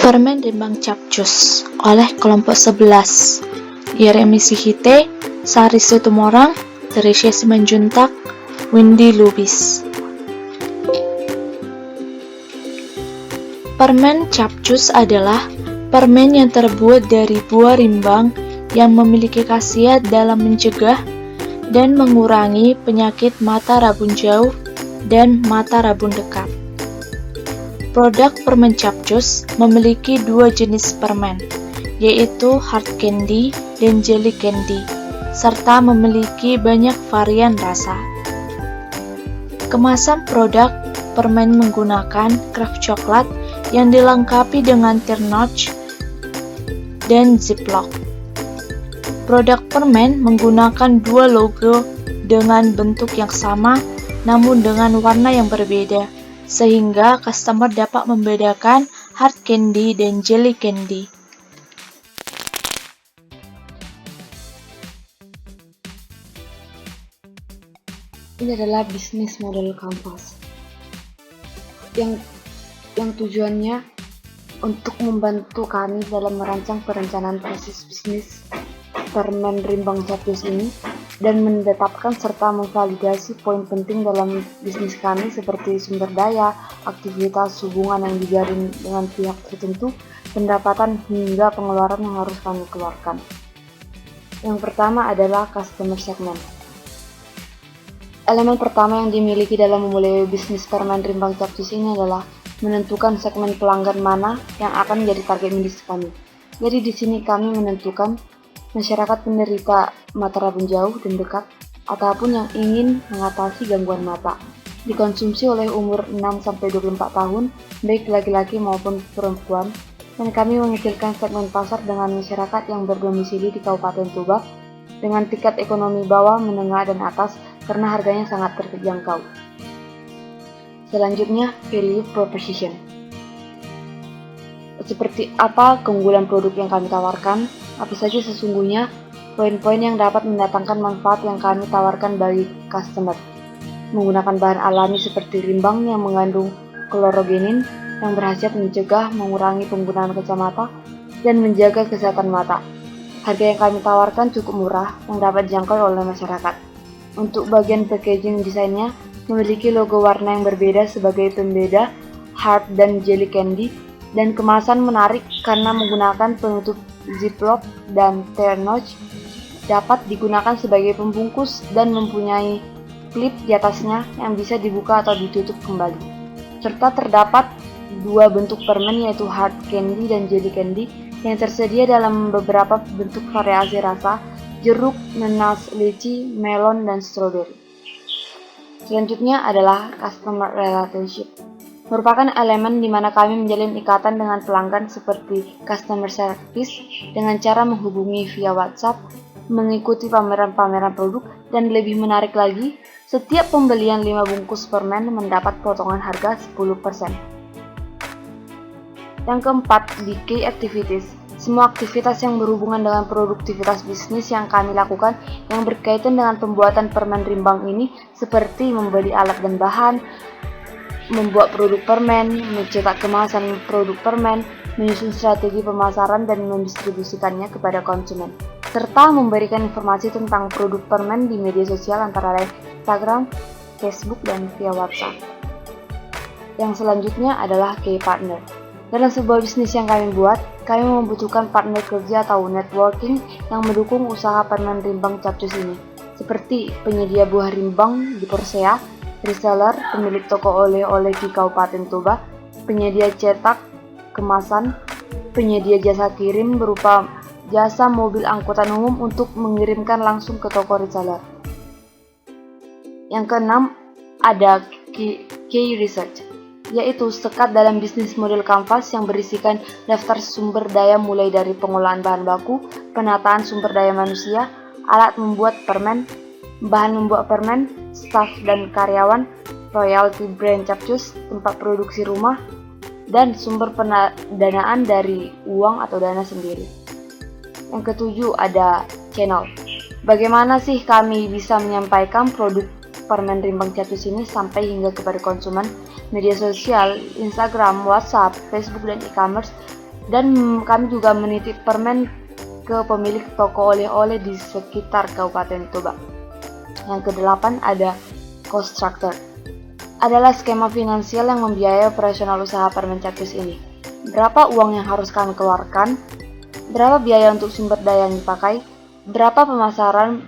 Permen Rimbang Capcus oleh kelompok 11 Yeremi Sihite, Sari Situmorang, Teresia Simanjuntak, Windy Lubis. Permen capcus adalah permen yang terbuat dari buah rimbang yang memiliki khasiat dalam mencegah dan mengurangi penyakit mata rabun jauh dan mata rabun dekat. Produk permen capcus memiliki dua jenis permen, yaitu hard candy dan jelly candy, serta memiliki banyak varian rasa. Kemasan produk permen menggunakan kraft coklat yang dilengkapi dengan ternotch dan ziplock. Produk permen menggunakan dua logo dengan bentuk yang sama namun dengan warna yang berbeda, sehingga customer dapat membedakan hard candy dan jelly candy. Ini adalah bisnis model kanvas yang tujuannya untuk membantu kami dalam merancang perencanaan proses bisnis permen rimbang capcus ini dan menetapkan serta memvalidasi poin penting dalam bisnis kami seperti sumber daya, aktivitas, hubungan yang dijalin dengan pihak tertentu, pendapatan hingga pengeluaran yang harus kami keluarkan. Yang pertama adalah customer segment. Elemen pertama yang dimiliki dalam memulai bisnis permen rimbang capcus ini adalah menentukan segmen pelanggan mana yang akan menjadi target bisnis kami. Jadi di sini kami menentukan masyarakat penderita mata rabun jauh dan dekat ataupun yang ingin mengatasi gangguan mata. Dikonsumsi oleh umur 6-24 tahun, baik laki-laki maupun perempuan, dan kami mengecilkan segmen pasar dengan masyarakat yang berdomisili di Kabupaten Toba dengan tingkat ekonomi bawah, menengah, dan atas karena harganya sangat terjangkau. Selanjutnya, value proposition. Seperti apa keunggulan produk yang kami tawarkan, apa saja sesungguhnya poin-poin yang dapat mendatangkan manfaat yang kami tawarkan bagi customer. Menggunakan bahan alami seperti rimbang yang mengandung klorogenin yang berhasil mencegah, mengurangi penggunaan kacamata, dan menjaga kesehatan mata. Harga yang kami tawarkan cukup murah yang dapat dijangkau oleh masyarakat. Untuk bagian packaging desainnya memiliki logo warna yang berbeda sebagai pembeda hard dan jelly candy, dan kemasan menarik karena menggunakan penutup ziplock dan ternotch, dapat digunakan sebagai pembungkus dan mempunyai klip di atasnya yang bisa dibuka atau ditutup kembali. Serta terdapat dua bentuk permen yaitu hard candy dan jelly candy yang tersedia dalam beberapa bentuk variasi rasa, jeruk, nanas, leci, melon, dan strawberry. Selanjutnya adalah customer relationship. Merupakan elemen di mana kami menjalin ikatan dengan pelanggan seperti customer service dengan cara menghubungi via WhatsApp, mengikuti pameran-pameran produk, dan lebih menarik lagi, setiap pembelian 5 bungkus permen mendapat potongan harga 10%. Yang keempat, di key activities. Semua aktivitas yang berhubungan dengan produktivitas bisnis yang kami lakukan yang berkaitan dengan pembuatan permen rimbang ini seperti membeli alat dan bahan, membuat produk permen, mencetak kemasan produk permen, menyusun strategi pemasaran dan mendistribusikannya kepada konsumen, serta memberikan informasi tentang produk permen di media sosial antara lain Instagram, Facebook, dan via WhatsApp. Yang selanjutnya adalah key partner. Dalam sebuah bisnis yang kami buat, kami membutuhkan partner kerja atau networking yang mendukung usaha permen rimbang capcus ini, seperti penyedia buah rimbang di Persea, reseller, pemilik toko oleh-oleh di Kabupaten Toba, penyedia cetak, kemasan, penyedia jasa kirim berupa jasa mobil angkutan umum untuk mengirimkan langsung ke toko reseller. Yang keenam, ada key research, yaitu sekat dalam bisnis model kanvas yang berisikan daftar sumber daya mulai dari pengolahan bahan baku, penataan sumber daya manusia, alat membuat permen, bahan membuat permen, staf dan karyawan, royalty brand capcus, tempat produksi rumah, dan sumber pendanaan dari uang atau dana sendiri. Yang ketujuh ada channel. Bagaimana sih kami bisa menyampaikan produk permen rimbang capcus ini sampai hingga kepada konsumen? Media sosial, Instagram, WhatsApp, Facebook, dan e-commerce Dan kami juga menitip permen ke pemilik toko oleh-oleh di sekitar Kabupaten Toba. Yang ke-8 ada cost structure. Adalah skema finansial yang membiayai operasional usaha permen Capcus ini. Berapa uang yang harus kami keluarkan, berapa biaya untuk sumber daya yang dipakai, berapa pemasaran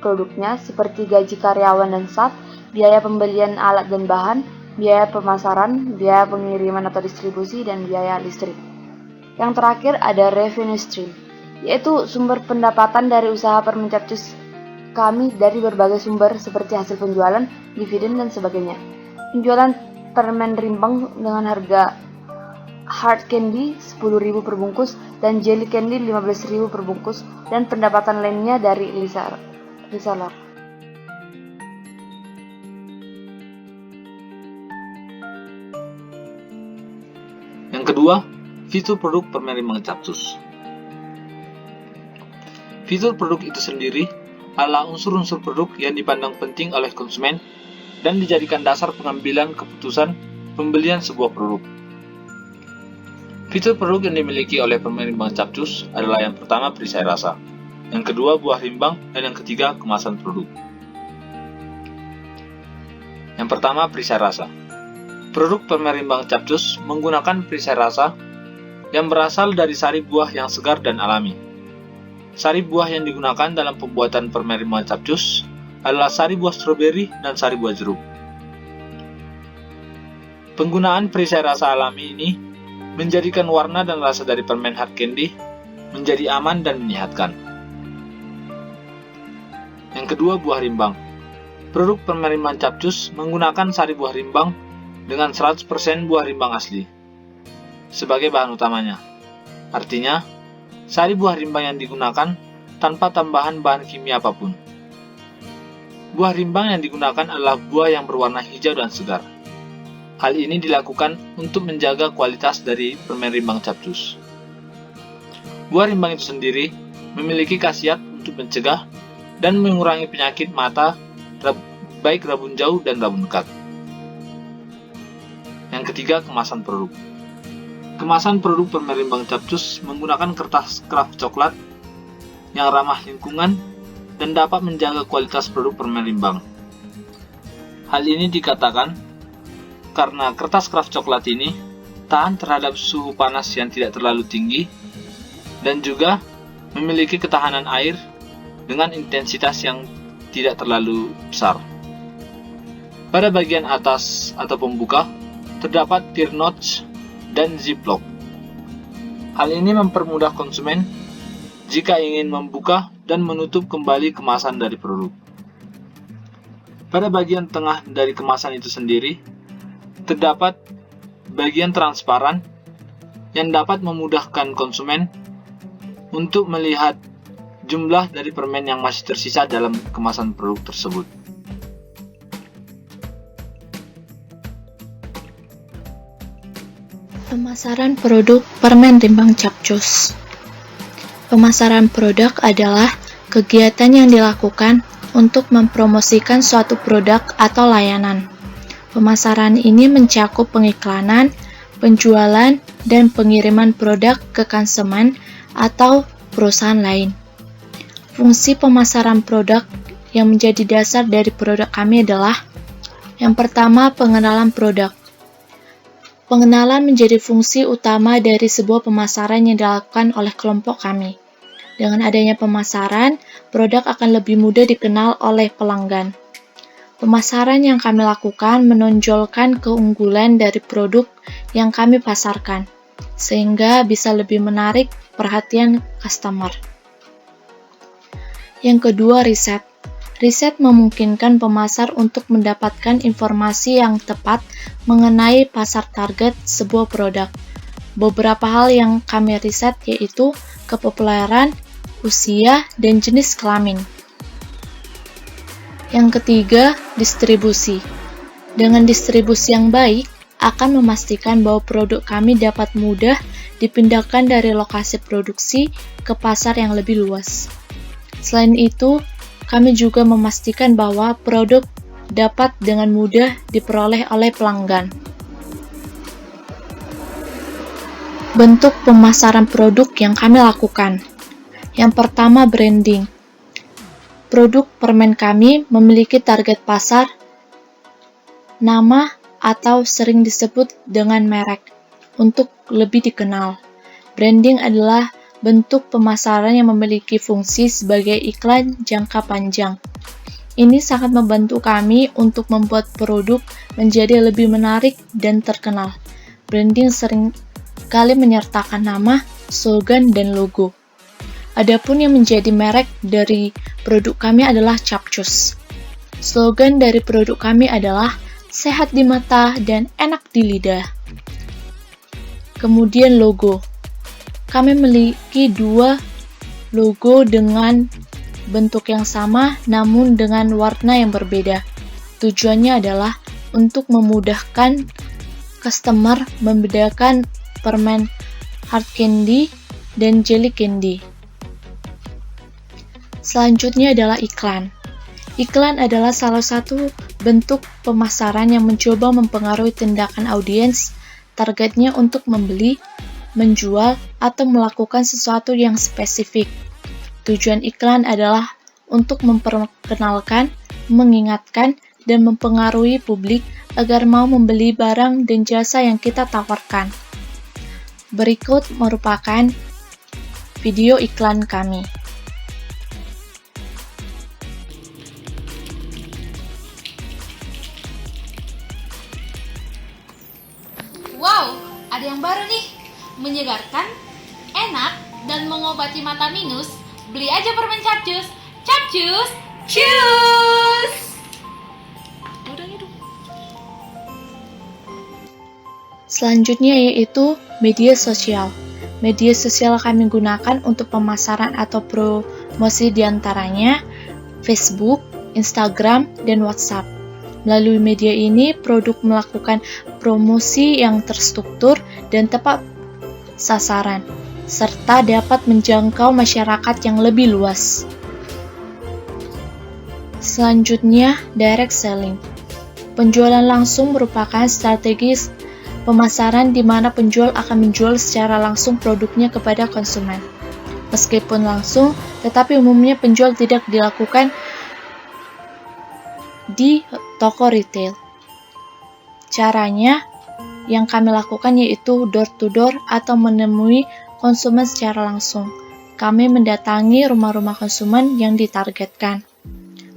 produknya seperti gaji karyawan dan staff, biaya pembelian alat dan bahan, biaya pemasaran, biaya pengiriman atau distribusi, dan biaya listrik. Yang terakhir ada revenue stream, yaitu sumber pendapatan dari usaha permen Capcus kami dari berbagai sumber seperti hasil penjualan, dividen, dan sebagainya. Penjualan permen rimbang dengan harga hard candy 10.000 per bungkus dan jelly candy 15.000 per bungkus, dan pendapatan lainnya dari reseller. Yang kedua, fitur produk permen rimbang Capcus. Fitur produk itu sendiri adalah unsur-unsur produk yang dipandang penting oleh konsumen dan dijadikan dasar pengambilan keputusan pembelian sebuah produk. Fitur produk yang dimiliki oleh permen rimbang Capcus adalah yang pertama perisai rasa, yang kedua buah rimbang, dan yang ketiga kemasan produk. Yang pertama perisai rasa. Produk permen rimbang Capcus menggunakan perisai rasa yang berasal dari sari buah yang segar dan alami. Sari buah yang digunakan dalam pembuatan permen rimbang Capcus adalah sari buah stroberi dan sari buah jeruk. Penggunaan perisai rasa alami ini menjadikan warna dan rasa dari permen hard candy menjadi aman dan menyehatkan. Yang kedua, buah rimbang. Produk permen rimbang Capcus menggunakan sari buah rimbang dengan 100% buah rimbang asli sebagai bahan utamanya. Artinya, sari buah rimbang yang digunakan tanpa tambahan bahan kimia apapun. Buah rimbang yang digunakan adalah buah yang berwarna hijau dan segar. Hal ini dilakukan untuk menjaga kualitas dari permen rimbang Capcus. Buah rimbang itu sendiri memiliki khasiat untuk mencegah dan mengurangi penyakit mata, baik rabun jauh dan rabun dekat. Yang ketiga, kemasan produk. Kemasan produk permen rimbang Capcus menggunakan kertas kraft coklat yang ramah lingkungan dan dapat menjaga kualitas produk permen rimbang. Hal ini dikatakan karena kertas kraft coklat ini tahan terhadap suhu panas yang tidak terlalu tinggi dan juga memiliki ketahanan air dengan intensitas yang tidak terlalu besar. Pada bagian atas atau pembuka terdapat tear notch dan ziplock. Hal ini mempermudah konsumen jika ingin membuka dan menutup kembali kemasan dari produk. Pada bagian tengah dari kemasan itu sendiri terdapat bagian transparan yang dapat memudahkan konsumen untuk melihat jumlah dari permen yang masih tersisa dalam kemasan produk tersebut. Pemasaran produk permen rimbang Capcus. Pemasaran produk adalah kegiatan yang dilakukan untuk mempromosikan suatu produk atau layanan. Pemasaran ini mencakup pengiklanan, penjualan, dan pengiriman produk ke konsumen atau perusahaan lain. Fungsi pemasaran produk yang menjadi dasar dari produk kami adalah: yang pertama, pengenalan produk. Pengenalan menjadi fungsi utama dari sebuah pemasaran yang dilakukan oleh kelompok kami. Dengan adanya pemasaran, produk akan lebih mudah dikenal oleh pelanggan. Pemasaran yang kami lakukan menonjolkan keunggulan dari produk yang kami pasarkan, sehingga bisa lebih menarik perhatian customer. Yang kedua, riset. Riset memungkinkan pemasar untuk mendapatkan informasi yang tepat mengenai pasar target sebuah produk. Beberapa hal yang kami riset yaitu kepopuleran, usia, dan jenis kelamin. Yang ketiga, distribusi. Dengan distribusi yang baik, akan memastikan bahwa produk kami dapat mudah dipindahkan dari lokasi produksi ke pasar yang lebih luas. Selain itu, kami juga memastikan bahwa produk dapat dengan mudah diperoleh oleh pelanggan. bentuk pemasaran produk yang kami lakukan. Yang pertama, branding. Produk permen kami memiliki target pasar, nama, atau sering disebut dengan merek untuk lebih dikenal. Branding adalah bentuk pemasaran yang memiliki fungsi sebagai iklan jangka panjang. Ini sangat membantu kami untuk membuat produk menjadi lebih menarik dan terkenal. Branding sering kali menyertakan nama, slogan, dan logo. Adapun yang menjadi merek dari produk kami adalah Capcus. Slogan dari produk kami adalah sehat di mata dan enak di lidah. Kemudian logo. Kami memiliki 2 logo dengan bentuk yang sama namun dengan warna yang berbeda. Tujuannya adalah untuk memudahkan customer membedakan permen hard candy dan jelly candy. Selanjutnya adalah iklan. Iklan adalah salah satu bentuk pemasaran yang mencoba mempengaruhi tindakan audiens targetnya untuk membeli, menjual, atau melakukan sesuatu yang spesifik. Tujuan iklan adalah untuk memperkenalkan, mengingatkan, dan mempengaruhi publik agar mau membeli barang dan jasa yang kita tawarkan. Berikut merupakan video iklan kami. Wow, ada yang baru nih. Menyegarkan, enak, dan mengobati mata minus. Beli aja permen Capcus. Capcus, cheers! Udah hidup. Selanjutnya yaitu media sosial. Media sosial kami gunakan untuk pemasaran atau promosi diantaranya Facebook, Instagram, dan WhatsApp. Melalui media ini, produk melakukan promosi yang terstruktur dan tepat sasaran, serta dapat menjangkau masyarakat yang lebih luas. Selanjutnya, direct selling. Penjualan langsung merupakan strategi pemasaran di mana penjual akan menjual secara langsung produknya kepada konsumen. Meskipun langsung, tetapi umumnya penjual tidak dilakukan di toko retail. Caranya yang kami lakukan yaitu door to door atau menemui konsumen secara langsung. Kami mendatangi rumah-rumah konsumen yang ditargetkan.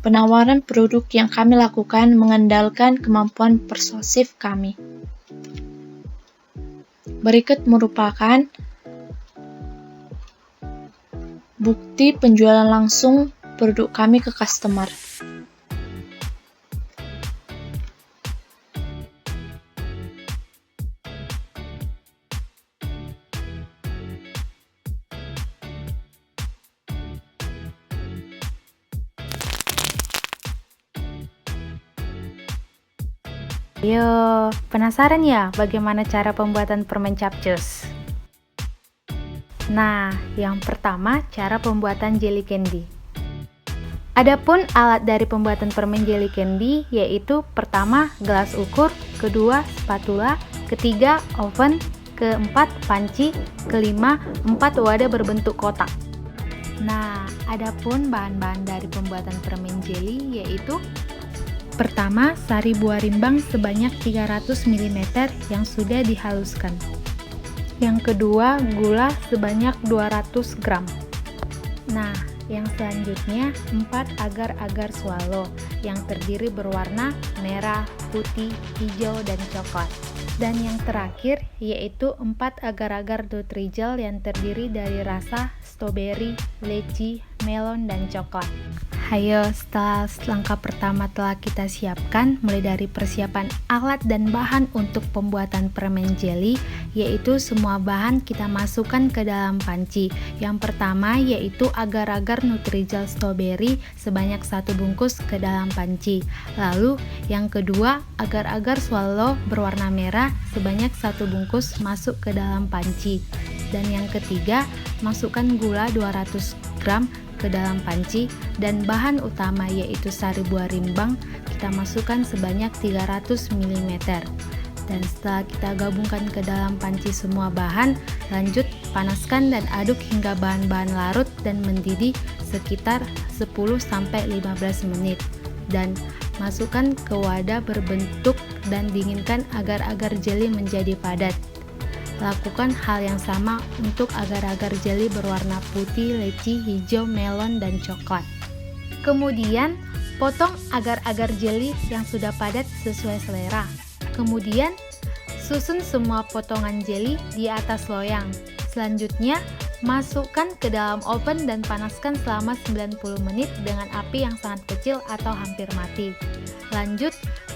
Penawaran produk yang kami lakukan mengandalkan kemampuan persuasif kami. Berikut merupakan bukti penjualan langsung produk kami ke customer. Yo, penasaran ya bagaimana cara pembuatan permen Capcus? Nah, yang pertama cara pembuatan jelly candy. Adapun alat dari pembuatan permen jelly candy yaitu pertama gelas ukur, kedua spatula, ketiga oven, keempat panci, kelima 4 wadah berbentuk kotak. Nah, adapun bahan-bahan dari pembuatan permen jelly yaitu pertama, sari buah rimbang sebanyak 300 ml yang sudah dihaluskan. Yang kedua, gula sebanyak 200 gram. Nah, yang selanjutnya 4 agar-agar swallow yang terdiri berwarna merah, putih, hijau, dan coklat. Dan yang terakhir yaitu 4 agar-agar Nutrijel yang terdiri dari rasa strawberry, leci, melon, dan coklat. Hayo, setelah langkah pertama telah kita siapkan, mulai dari persiapan alat dan bahan untuk pembuatan permen jelly, yaitu semua bahan kita masukkan ke dalam panci. Yang pertama yaitu agar-agar Nutrijel strawberry sebanyak 1 bungkus ke dalam panci. Lalu yang kedua, agar-agar swallow berwarna merah sebanyak 1 bungkus masuk ke dalam panci. Dan yang ketiga, masukkan gula 200 gram ke dalam panci, dan bahan utama yaitu sari buah rimbang kita masukkan sebanyak 300 ml. Dan setelah kita gabungkan ke dalam panci semua bahan, lanjut panaskan dan aduk hingga bahan-bahan larut dan mendidih sekitar 10-15 menit. Dan masukkan ke wadah berbentuk dan dinginkan agar-agar jeli menjadi padat. Lakukan hal yang sama untuk agar-agar jeli berwarna putih, leci, hijau, melon, dan coklat. Kemudian, potong agar-agar jeli yang sudah padat sesuai selera. Kemudian, susun semua potongan jeli di atas loyang. Selanjutnya, masukkan ke dalam oven dan panaskan selama 90 menit dengan api yang sangat kecil atau hampir mati. Lanjut,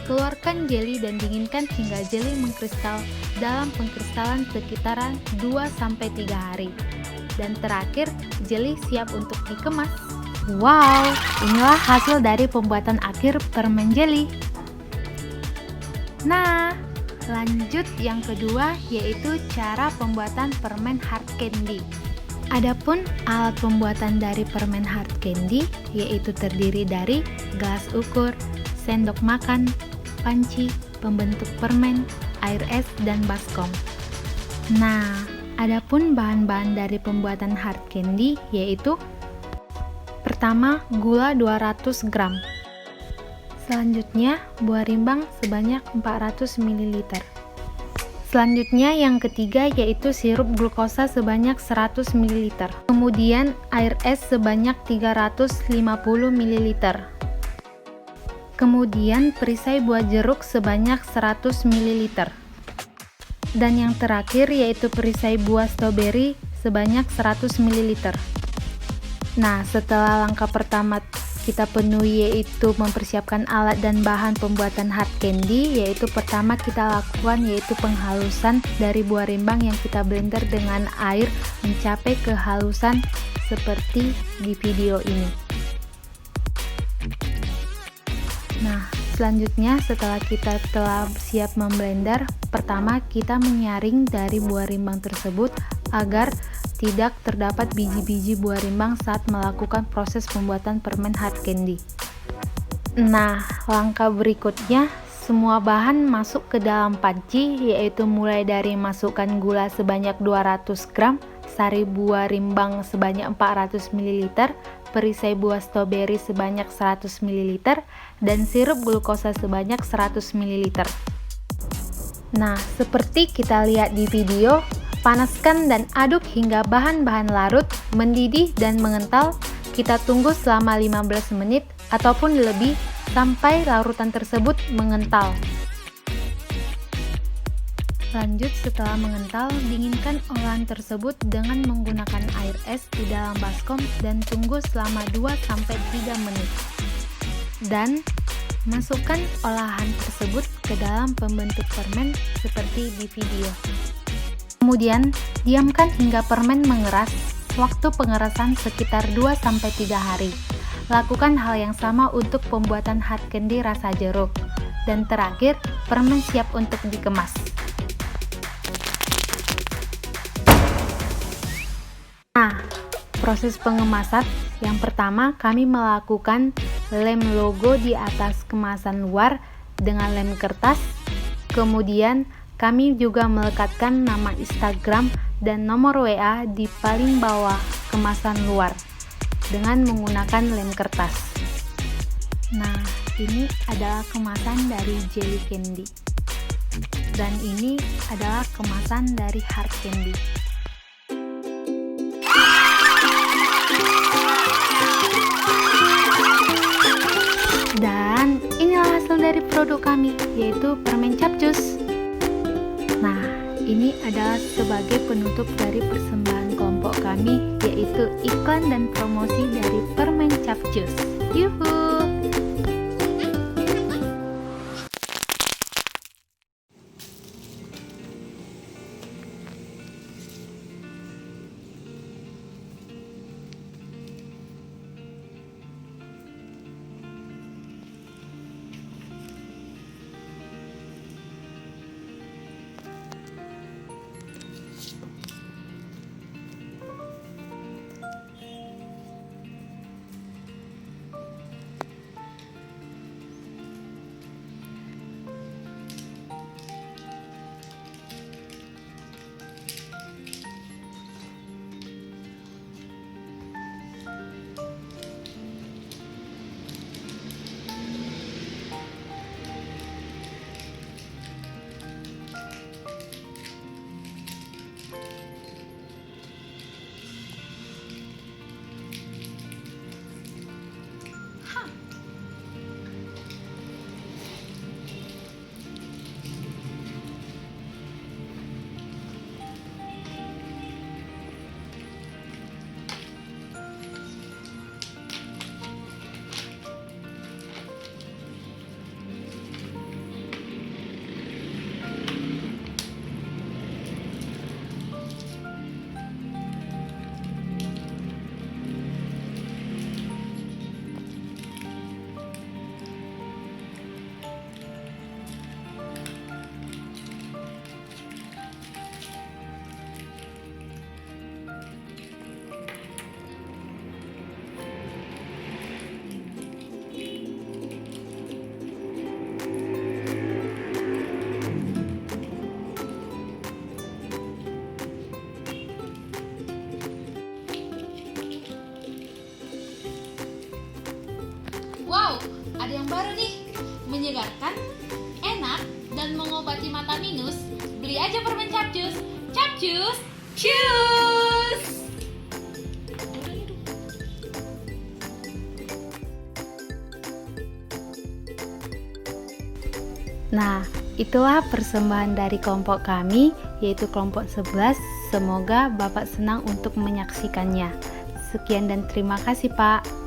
keluarkan jeli dan dinginkan hingga jeli mengkristal dalam pengkristalan sekitaran 2-3 hari. Dan terakhir, jeli siap untuk dikemas. Wow, inilah hasil dari pembuatan akhir permen jeli. Nah, lanjut yang kedua yaitu cara pembuatan permen hard candy. Adapun alat pembuatan dari permen hard candy yaitu terdiri dari gelas ukur, sendok makan, panci, pembentuk permen, air es, dan baskom. Nah, adapun bahan-bahan dari pembuatan hard candy yaitu pertama, gula 200 gram. Selanjutnya, buah rimbang sebanyak 400 ml. Selanjutnya yang ketiga yaitu sirup glukosa sebanyak 100 ml. Kemudian air es sebanyak 350 ml. Kemudian perisai buah jeruk sebanyak 100 ml. Dan yang terakhir yaitu perisai buah stroberi sebanyak 100 ml. Nah, setelah langkah pertama kita penuhi yaitu mempersiapkan alat dan bahan pembuatan hard candy, yaitu pertama kita lakukan yaitu penghalusan dari buah rimbang yang kita blender dengan air mencapai kehalusan seperti di video ini. Nah, selanjutnya setelah kita telah siap memblender, pertama kita menyaring dari buah rimbang tersebut agar tidak terdapat biji-biji buah rimbang saat melakukan proses pembuatan permen hard candy. Nah, langkah berikutnya semua bahan masuk ke dalam panci, yaitu mulai dari masukkan gula sebanyak 200 gram, sari buah rimbang sebanyak 400 ml, perisai buah stroberi sebanyak 100 ml, dan sirup glukosa sebanyak 100 ml. Nah, seperti kita lihat di video, panaskan dan aduk hingga bahan-bahan larut, mendidih dan mengental. Kita tunggu selama 15 menit ataupun lebih sampai larutan tersebut mengental. Lanjut, setelah mengental, dinginkan olahan tersebut dengan menggunakan air es di dalam baskom dan tunggu selama 2-3 menit. Dan masukkan olahan tersebut ke dalam pembentuk permen seperti di video. Kemudian, diamkan hingga permen mengeras. Waktu pengerasan sekitar 2-3 hari. Lakukan hal yang sama untuk pembuatan hard candy rasa jeruk. Dan terakhir, permen siap untuk dikemas. Nah, proses pengemasan yang pertama kami melakukan lem logo di atas kemasan luar dengan lem kertas. Kemudian kami juga melekatkan nama Instagram dan nomor WA di paling bawah kemasan luar dengan menggunakan lem kertas. Nah, ini adalah kemasan dari jelly candy. Dan ini adalah kemasan dari hard candy. Dan inilah hasil dari produk kami, yaitu permen capcus. Nah, ini adalah sebagai penutup dari persembahan kelompok kami, yaitu iklan dan promosi dari permen capcus. Yuhu! Wow, ada yang baru nih. Menyegarkan, enak, dan mengobati mata minus. Beli aja permen Capcus. Capcus, cus! Nah, itulah persembahan dari kelompok kami, yaitu kelompok 11. Semoga Bapak senang untuk menyaksikannya. Sekian dan terima kasih, Pak.